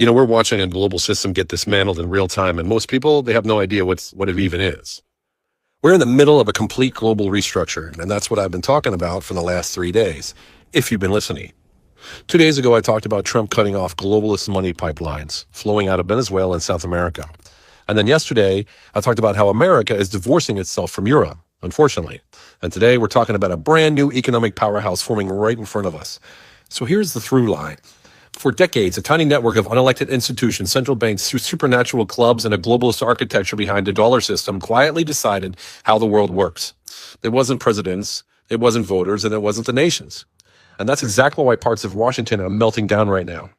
We're watching a global system get dismantled in real time, and most people, they have no idea what it even is. We're in the middle of a complete global restructure, and that's what I've been talking about for the last 3 days, if you've been listening. 2 days ago, I talked about Trump cutting off globalist money pipelines flowing out of Venezuela and South America. And then yesterday, I talked about how America is divorcing itself from Europe, unfortunately. And today, we're talking about a brand new economic powerhouse forming right in front of us. So here's the through line. For decades, a tiny network of unelected institutions, central banks, supernatural clubs, and a globalist architecture behind the dollar system quietly decided how the world works. It wasn't presidents, it wasn't voters, and it wasn't the nations. And that's exactly why parts of Washington are melting down right now.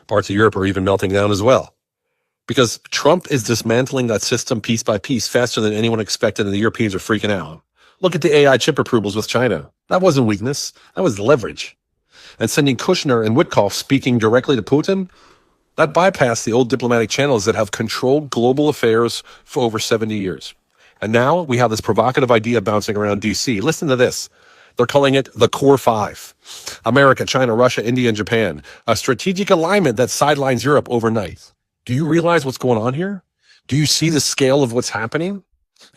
Parts of Europe are even melting down as well. Because Trump is dismantling that system piece by piece faster than anyone expected, and the Europeans are freaking out. Look at the AI chip approvals with China. That wasn't weakness, that was leverage. And sending Kushner and Witkoff speaking directly to Putin, that bypassed the old diplomatic channels that have controlled global affairs for over 70 years. And now we have this provocative idea bouncing around DC. Listen to this. They're calling it the Core Five. America, China, Russia, India, and Japan. A strategic alignment that sidelines Europe overnight. Do you realize what's going on here? Do you see the scale of what's happening?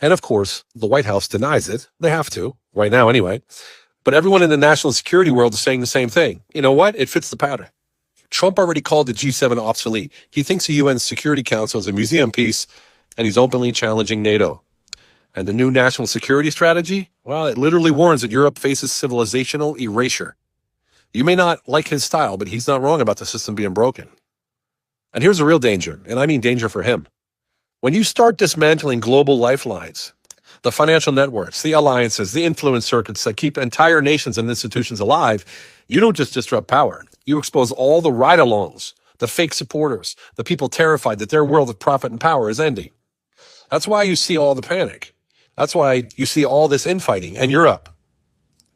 And of course, the White House denies it. They have to, right now anyway. But everyone in the national security world is saying the same thing. You know what? It fits the pattern. Trump already called the G7 obsolete. He thinks the UN Security Council is a museum piece, and he's openly challenging NATO. And the new national security strategy? Well, it literally warns that Europe faces civilizational erasure. You may not like his style, but he's not wrong about the system being broken. And here's the real danger, and I mean danger for him. When you start dismantling global lifelines, the financial networks, the alliances, the influence circuits that keep entire nations and institutions alive, you don't just disrupt power. You expose all the ride-alongs, the fake supporters, the people terrified that their world of profit and power is ending. That's why you see all the panic. That's why you see all this infighting in Europe.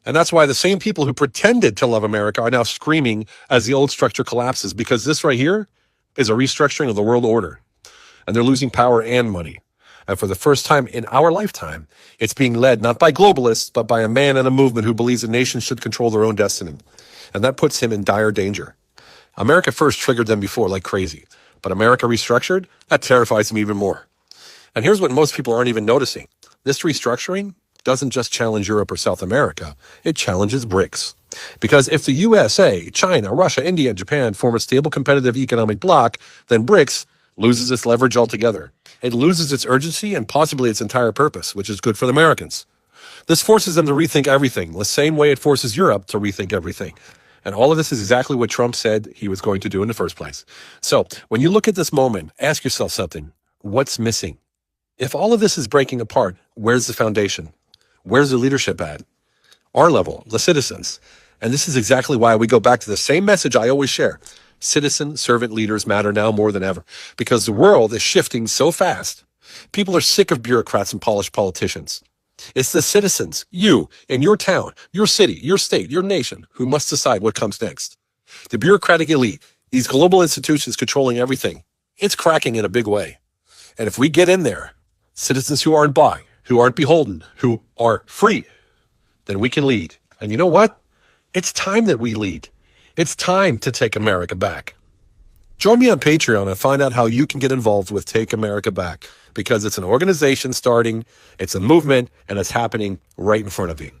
And that's why the same people who pretended to love America are now screaming as the old structure collapses, because this right here is a restructuring of the world order. And they're losing power and money. And for the first time in our lifetime, it's being led not by globalists, but by a man and a movement who believes that nations should control their own destiny. And that puts him in dire danger. America first triggered them before like crazy. But America restructured? That terrifies him even more. And here's what most people aren't even noticing. This restructuring doesn't just challenge Europe or South America. It challenges BRICS. Because if the USA, China, Russia, India, and Japan form a stable competitive economic bloc, then BRICS loses its leverage altogether. It loses its urgency and possibly its entire purpose, which is good for the Americans. This forces them to rethink everything, the same way it forces Europe to rethink everything. And all of this is exactly what Trump said he was going to do in the first place. So when you look at this moment, ask yourself something. What's missing? If all of this is breaking apart, where's the foundation? Where's the leadership at? Our level, the citizens. And this is exactly why we go back to the same message I always share. Citizen servant leaders matter now more than ever because the world is shifting so fast. People are sick of bureaucrats and polished politicians. It's the citizens, you, in your town, your city, your state, your nation, who must decide what comes next. The bureaucratic elite, these global institutions controlling everything, it's cracking in a big way. And if we get in there, citizens who aren't bought, who aren't beholden, who are free, then we can lead. And you know what? It's time that we lead. It's time to take America back. Join me on Patreon and find out how you can get involved with Take America Back, because it's an organization starting, it's a movement, and it's happening right in front of you.